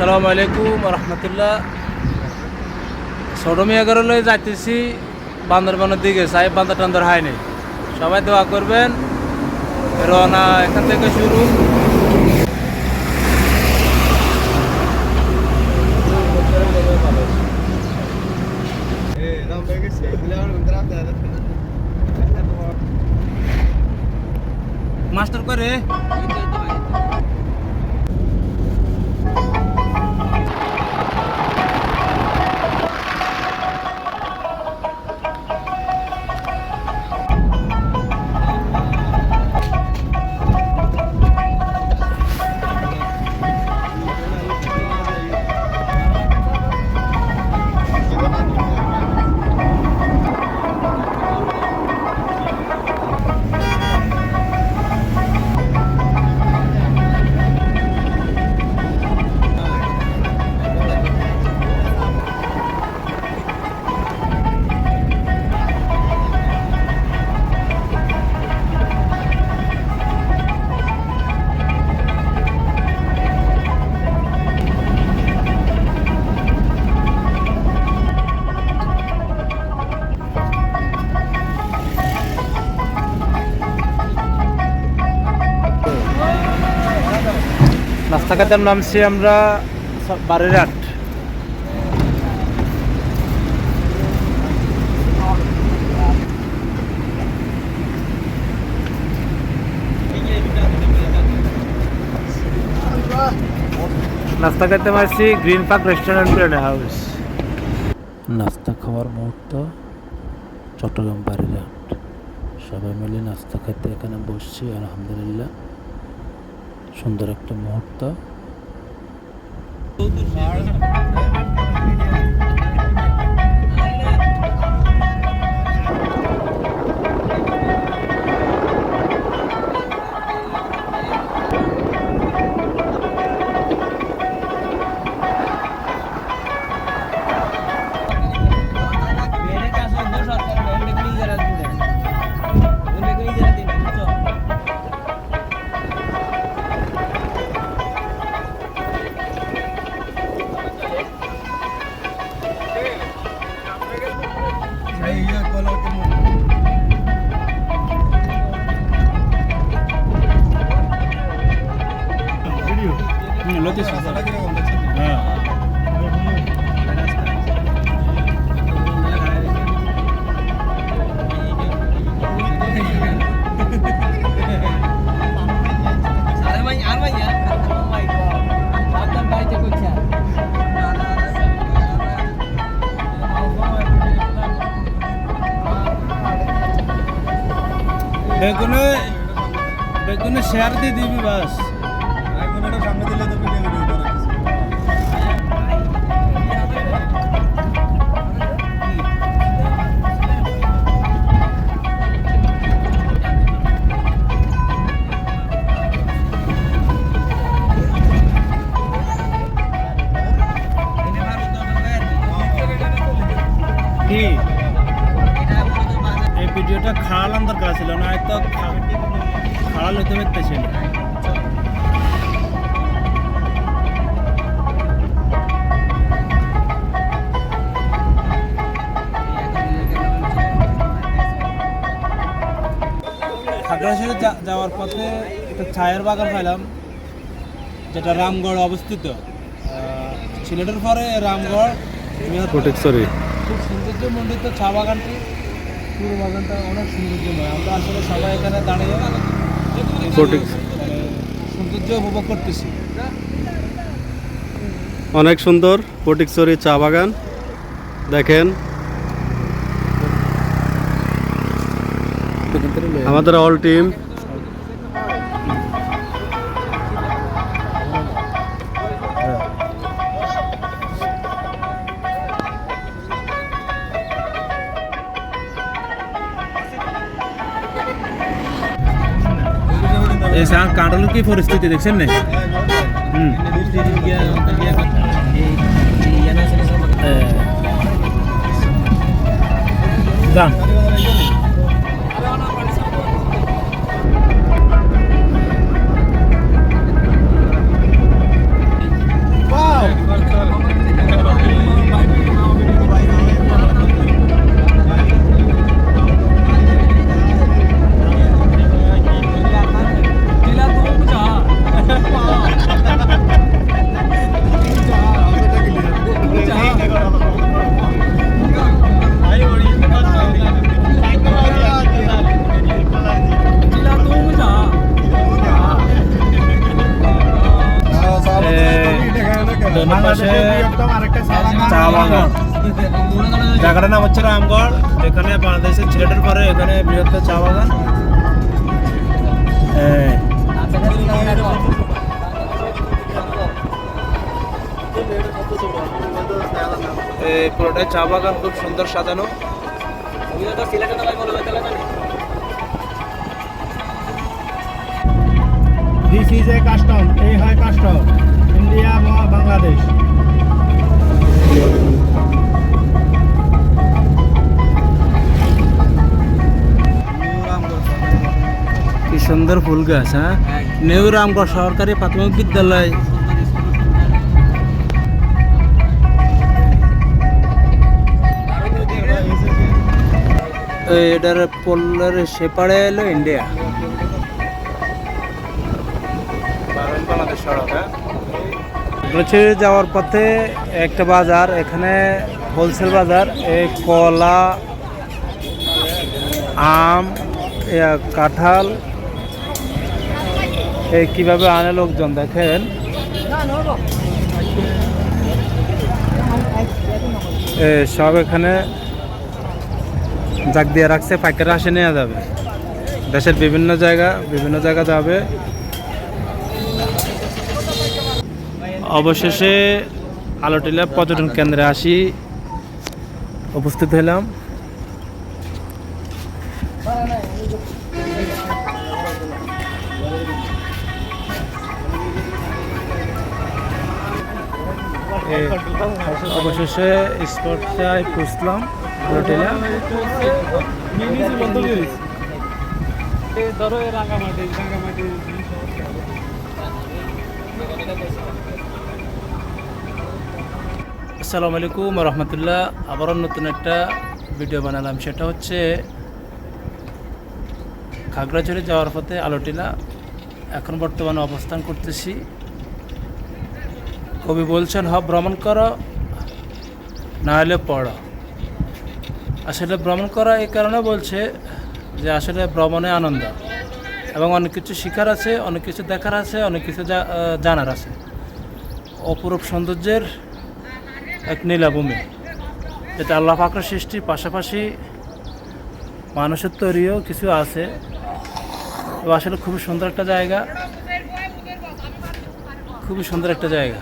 আসসালামু আলাইকুম রহমতুল্লাহ। ছোট মিয়াগরলে যাইতেছি বান্দরবানের দিকে, সাহেব বান্দর টান্দর হয়নি, সবাই দোয়া করবেন। রওনা এখান থেকে শুরু। মাস্টার করে নাস্তা খেতে নামছি আমরা বারেরহাট। নাস্তা খেতে মারছি green park restaurant and house. নাস্তা খাওয়ার মুহূর্ত চট্টগ্রাম বারেরহাট। সবাই মিলে নাস্তা খেতে এখানে বসছি। আলহামদুলিল্লাহ, সুন্দর একটা মুহূর্ত। বেগুনে শেয়ার দিয়ে দিবি বাস। সামনে দিলে তো এই ভিডিওটা খাওয়ালাম দরকার ছিল না, হয়তো খাওয়াল হইতে পারতেছি না। খাগড়াছড়ি যাওয়ার পথে একটা চায়ের বাগান পাইলাম, যেটা রামগড় অবস্থিত। সিলেটের পরে রামগড় ফটিকছড়ি। খুব সৌন্দর্যমণ্ডিত চা বাগানটি, পুরো বাগানটা অনেক সৌন্দর্যময়। আমরা আসলে সবাই এখানে দাঁড়িয়ে সৌন্দর্য উপভোগ করতেছি। অনেক সুন্দর ফটিকছড়ি চা বাগান, দেখেন। আমাদের অল টিম কাঁঠালের কি পরিস্থিতি দেখছেন না? যান দোনো পাশে চা বাগান। জায়গাটার নাম হচ্ছে রামগড়। এখানে বাংলাদেশের সিলেটের পরে এখানে বৃহত্তর চা বাগান। এই পুরোটাই চা বাগান, খুব সুন্দর সাজানো। দিস ইজ এ কাস্টম, এই হয় কাস্টম ইন্ডিয়া বাংলাদেশ। কি সুন্দর ফুল গাছ, হ্যাঁ। নিউ রামগড় সরকারি প্রাথমিক বিদ্যালয়। এটার পোলার সেপারে এলো ইন্ডিয়া, বাংলাদেশ সড়ক। হ্যাঁ, যাওয়ার পথে একটা বাজার, এখানে হোলসেল বাজার। এই কলা, আম, কাঁঠাল এই কিভাবে আনে লোকজন দেখেন। সব এখানে জাগ দিয়ে রাখছে, পাইকারি আসে নেওয়া যাবে। দেশের বিভিন্ন জায়গা যাবে। অবশেষে আলোটিলা পর্যটন কেন্দ্রে আসি উপস্থিত হলাম। অবশেষে স্পটটায় পৌঁছলাম আলোটিলা। আসসালামু আলাইকুম রহমতুল্লাহ। আবারও নতুন একটা ভিডিও বানালাম, সেটা হচ্ছে খাগড়াছড়ি যাওয়ার পথে আলোটিলা। এখন বর্তমানে অবস্থান করতেছি। কবি বলছেন, ভ্রমণ করো না হলে পড়ো। আসলে ভ্রমণ করা এই কারণে বলছে যে আসলে ভ্রমণে আনন্দ, এবং অনেক কিছু শেখার আছে, অনেক কিছু দেখার আছে, অনেক কিছু জানার আছে। অপরূপ সৌন্দর্যের এক নীলাভূমি, যেটা আল্লাহ পাকের সৃষ্টির পাশাপাশি মানুষের তৈরিও কিছু আছে। তো আসলে খুবই সুন্দর একটা জায়গা, খুবই সুন্দর একটা জায়গা।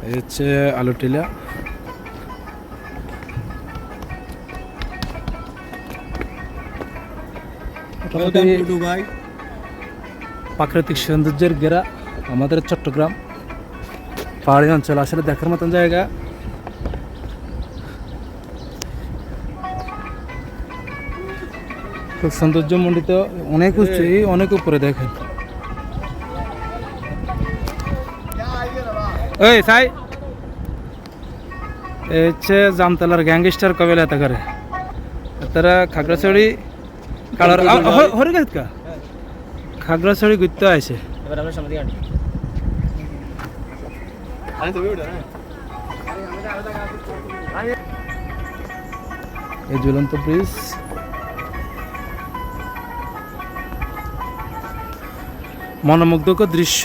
এই হচ্ছে আলোটিলা। প্রাকৃতিক সৌন্দর্যের ঘেরা আমাদের চট্টগ্রাম পাহাড়ি অঞ্চল, আসলে দেখার মতন জায়গা। খুব সৌন্দর্যমণ্ডিত, অনেক উঁচু, অনেক উপরে দেখেন। এই সাই এই হচ্ছে জামতলার গ্যাংস্টার কবেলা এত করে তারা খাগড়াছড়ি কালার হরে গেছে কা খাগড়াছড়ি ঘুরতে আসে। এই ঝুলন্ত ব্রিজ, মনোমুগ্ধকর দৃশ্য,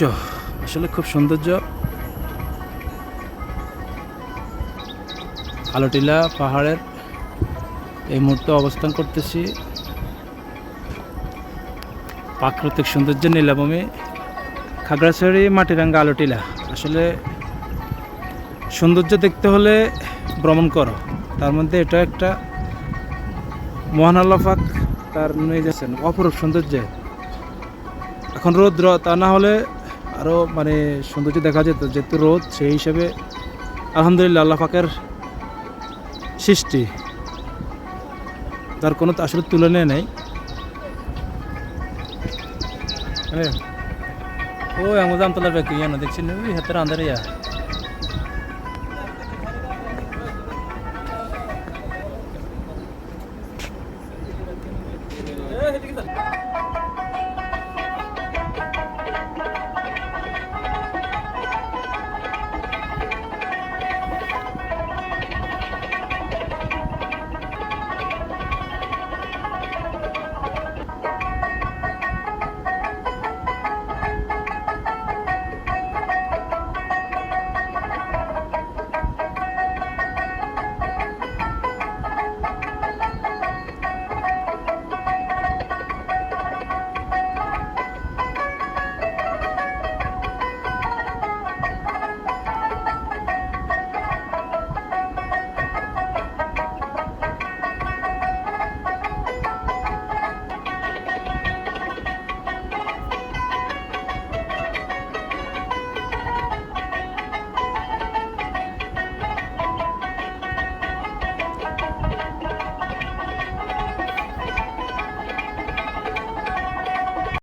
আসলে খুব সৌন্দর্য। আলোটিলা পাহাড়ের এই মুহূর্তে অবস্থান করতেছি। প্রাকৃতিক সৌন্দর্যের নীলাভূমি খাগড়াছড়ি মাটিরাঙ্গা আলোটিলা। আসলে সৌন্দর্য দেখতে হলে ভ্রমণ করো, তার মধ্যে এটা একটা। মহান আল্লাহ পাক তার নিয়ে যাচ্ছেন অপরূপ সৌন্দর্য। এখন রোদ, তা না হলে আরও মানে সৌন্দর্য দেখা যেত, যেহেতু রোদ, সেই হিসাবে আলহামদুলিল্লাহ আল্লাহ পাকের সৃষ্টি, তার কোনো আসলে তুলনা নেই। ও আমার জামতলার ব্যাগ দেখছি, ওই হাতের আন্দারে